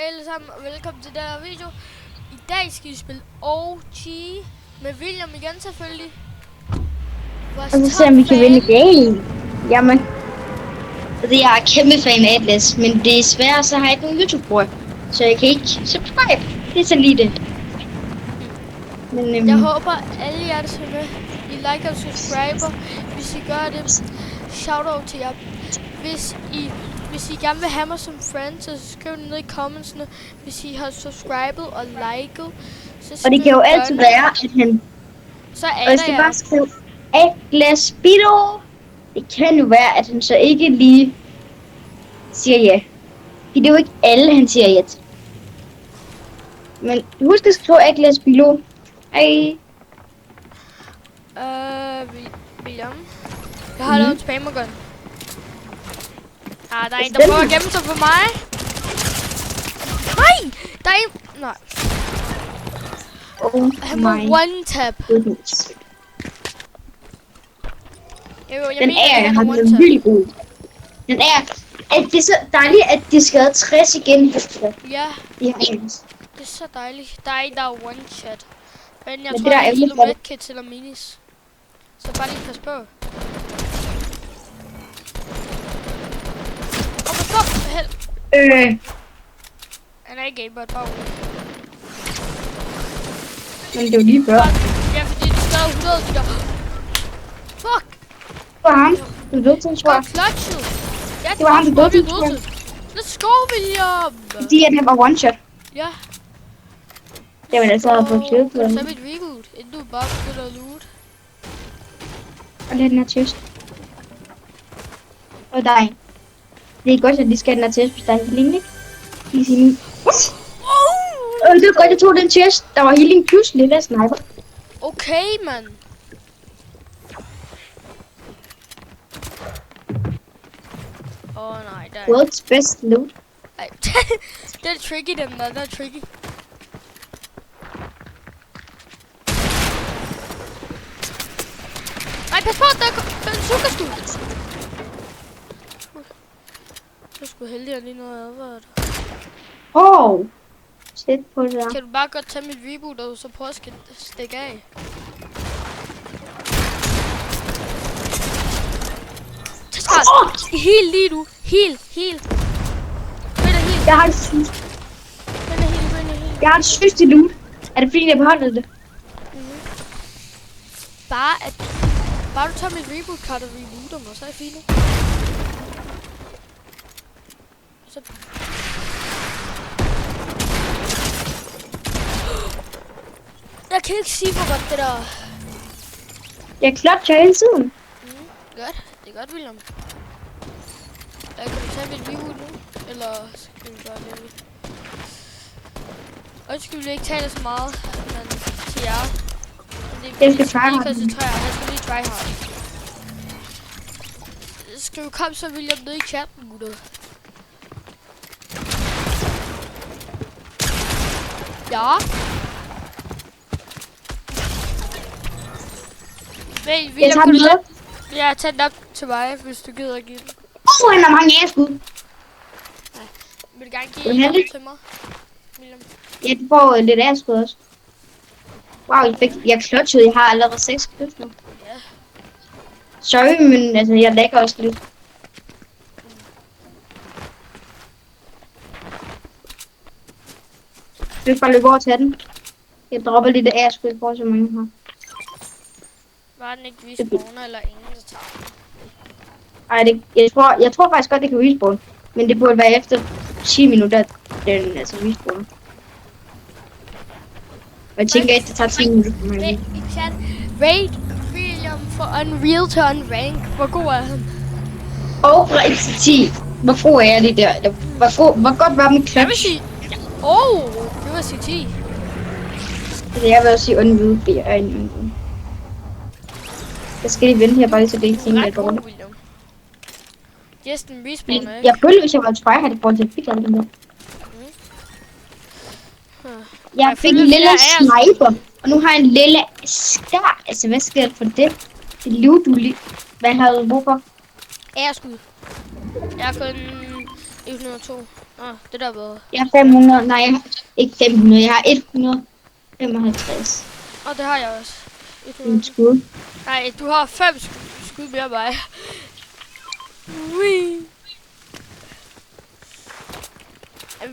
alle sammen, og velkommen til den her video. I dag skal vi spille OG med William igen selvfølgelig. Og så ser vi kan vinde i dag. Jamen, fordi jeg er kæmpe fan af Atlas, men desværre så har jeg ikke nogen YouTube-brug, så jeg kan ikke subscribe. Det er så lige det. Men, jeg håber alle jer, der ser med, I liker og subscriber. Hvis I gør det, shoutout til jer. Hvis I gerne vil have mig som friend, så skriv det ned i commentsene. Hvis I har subscribet og liket, så og det kan jo altid være, at han... Så og hvis det bare skriver Atlas Bido, det kan jo være, at han så ikke lige siger ja. Det er jo ikke alle, han siger ja til. Men husk at skrive Atlas Bido. Hej. William. Jeg har lavet en spammergun. Der er en, der prøver at gemme sig for mig. Nej! Der er en... Nej. Han må one-tap. Den er virkelig god. Den er... At det er så dejligt, at de skal have 60 igen. Ja. Det er så dejligt. Der er en, der er one-shot. Men jeg tror, det er kilo medkits eller minis. Så bare lige pas på. Han er ikke aimbot, bare men det er jo lige før. Ja, fordi du stadig 100 de der. Fuck! Det var ham. Du er død til, tror jeg. Ja, det var ham, du er død til, tror jeg. Let's go, William! Fordi at han var one shot. Ja. Det var altså på klæde. Kan du tage mit reboot, inden du bare begynder at loot? Og lad den her tøst. Og dig. Det er godt, at de skal have den her test, hvis der er healing, ikke? Lige sige nu. Det var godt, jeg tog den test. Der var healing pludselig. Lad sniper. Okay, mand. Nej, der er... World's best loot. Ej, det er tricky, den der. Det er tricky. Ej, pas på, der er en sukkerskud. Jeg er sgu heldig, at lige noget advaret. Sæt på det der. Kan du bare godt tage mit reboot, og så prøve at stikke af? Heal lige du. Heal. Jeg har et sygt. Jeg har et sygt loot. Er det fordi, jeg beholder det? Bare du tager mit reboot-kart og rebooter mig, så er jeg fint. Så... Jeg kan ikke sige, hvor godt det der. Jeg klotcher hele tiden. Godt. Det er godt, William. Kan du tage mit reboot nu? Eller skal vi gøre det? Og skal vi ikke tale så meget, men til jer. Jeg skal tryhard. Jeg skal lige tryhard. Skriv kom så William ned i chatten, gutter. Ja. Hey, William, kan du lade? Ja, tag den op til mig, hvis du gider at give den. Han har mange æskud. Nej. Vil du gerne give den til mig, William? Ja, du får lidt æskud også. Wow, jeg klotchede. Jeg har allerede 6 kløft nu. Ja. Sorry, men altså, jeg lægger også lidt. Jeg skal bare løbe over til den. Jeg dropper lidt æskud for så mange her. Var den ikke respawner eller ingen, der tager den? Ej, jeg tror faktisk godt, det kan respawn. Men det burde være efter 10 minutter, den altså respawn. Og jeg tænker ikke, det tager 10 minutter for mig. Raid William fra Unreal til Unrank. Hvor god er han? Og fra 1 til 10. Hvor god er det der? Hvor godt var min clutch? Jeg vil sige... det vil sige 10. Altså, jeg vil også sige Unreal, fordi jeg er en Unreal. Jeg skal lige vente her bare lige, så det ikke tænker, jeg går rundt. Yes, den respawner, ikke? Jeg følte, hvis jeg var en tryhard, det burde jeg fik alt den der. Jeg fik en lille sniper, og nu har jeg en lille skar. Altså, hvad skal jeg for det? Det liv, du lige... Hvad har du brug for? Æreskud. Jeg har kun 102. Det der bedre. Jeg har 500. Nej, jeg har ikke 500. Jeg har 155. Det har jeg også. En skud. Nej, du har 5 skud mere end mig. Wee.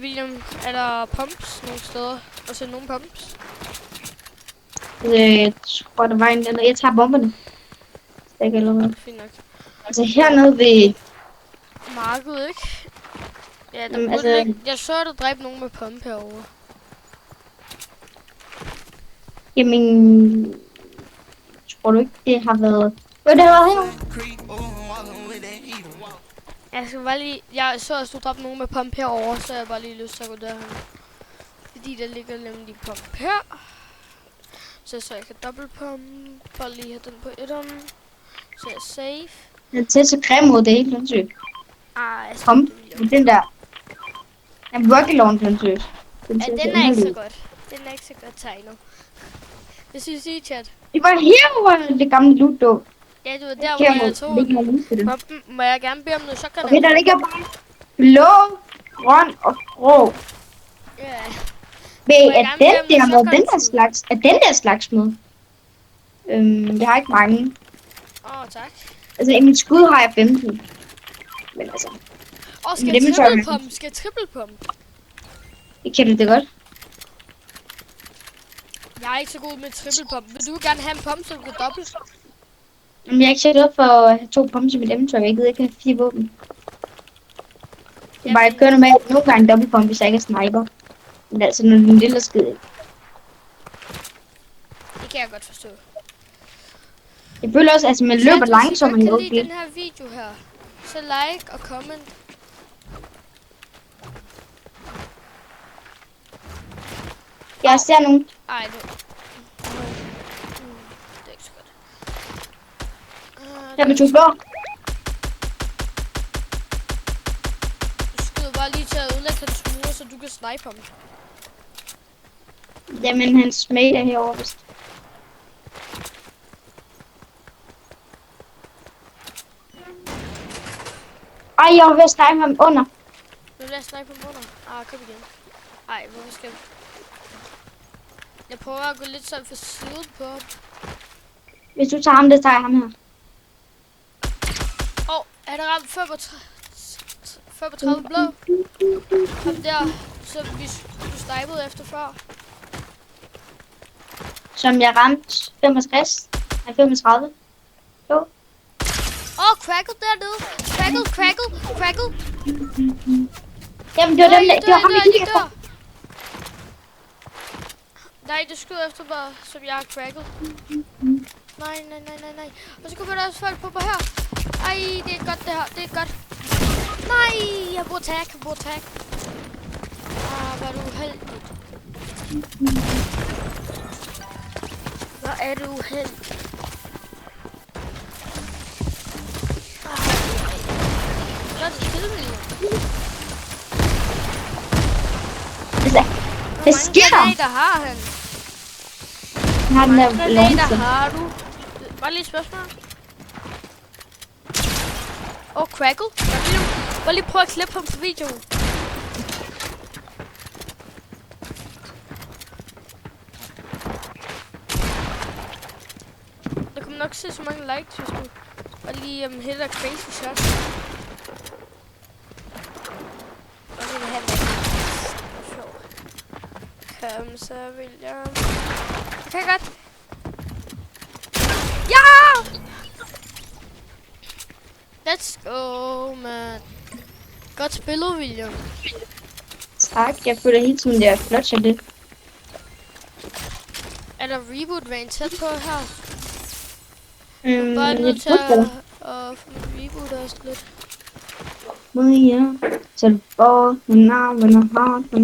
William, er der pumps nogle steder? Og så nogle pumps? Jeg tror, der var en eller jeg tager bomberne. Stik eller noget. Fint nok. Altså hernede ved... Markedet, ikke? Ja, der Jamen, burde altså... ligge. Jeg så, at der dræbte nogen med pump herovre. Jamen... Tror du ikke, det har været... Jo, det har været her. Jeg skal bare lige... Jeg så, at du dræbte nogen med pump herovre, så jeg bare lige lyst til at gå derhen. Fordi der ligger nemlig pump her. Så jeg kan dobbeltpump. Bare lige have den på etteren. Så jeg er safe. Den er til så creme mod det hele, sindssygt. Jeg Kom, den der. Den rocket launcher, sindssygt. Ja, den er ikke så godt. Den er ikke så godt tegnet. Det synes I, chat. Det var her, hvor det gamle loot lå. Ja, det var der, hvor jeg tog den. Må jeg gerne bede om noget shotgun? Okay, der ligger bare blå, grøn og grå. Ja. Er den der med den der slags? Er den der slags med? Jeg har ikke mange. Tak. Altså, i mit skud har jeg 15. Men altså... Skal jeg trippelpump? Skal jeg trippelpump? Det kan du det godt. Jeg er ikke så god med trippelpump. Vil du gerne have en pump, så du kan dobbelt? Men jeg er ikke så glad for at have 2 pumps i mit inventory. Jeg gider ikke have 4 våben. Det er bare, jeg kører med nogle gange dobbeltpump, hvis jeg ikke er sniper. Men altså, når det er en lille skid. Det kan jeg godt forstå. Jeg føler også, at altså, man løber langsommere i den OG. her video her, så like og comment. Jeg ser nogen. Ej, det er ikke så godt. Der med 2 blå. Du skyder bare lige til at ødelægge hans mur, så du kan snipe ham. Jamen, hans mate er herovre, vist. Ej, jeg var ved at snipe ham under. Nu vil jeg snipe ham under. Kom igen. Ej, hvor skal vi? Jeg prøver at gå lidt sådan for siden på ham. Hvis du tager ham, det tager jeg ham her. Er der ramt 35 blå? Ham der, som du snipede efter før. Som jeg ramte 65. Nej, 35. Jo. Crackle dernede. Crackle. Jamen, det var dem, det var ham, jeg gik efter. Nej, du skød efter mig, som jeg har cracket. Nej. Og så kommer der også folk på mig her. Ej, det er godt det her, det er godt. Nej, jeg bruger tag. Hvor er du uheldig. Hvor er du uheldig. Hvad sker der? Hvor mange granater har han? Hvor mange granater har du? Bare lige et spørgsmål. Crackle. Bare lige prøve at klippe ham på videoen. Der kommer nok se så mange likes, hvis du bare lige hælder crazy shot. Og så vil have det. Kom så, William. Okay, godt. Ja! Let's go, man. Godt spillet, William. Tak, jeg føler hele tiden, det er flot, så det. Er der reboot range tæt på her? Jeg bare nødt til at få reboot også lidt. Ja, så det bare, men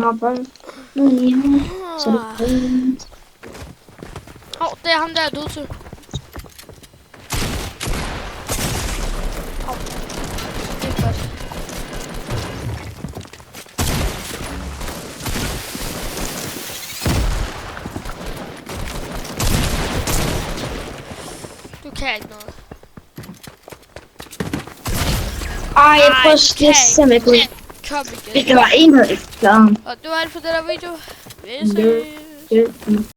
har bold. Så det fint. Det er ham, der er død til. Det er godt. Du kan ikke noget. Jeg prøver simpelthen. Kom Hvis igen. der var en, der ikke klarede ham. Og det var alt for den her video. Vi ses. Det-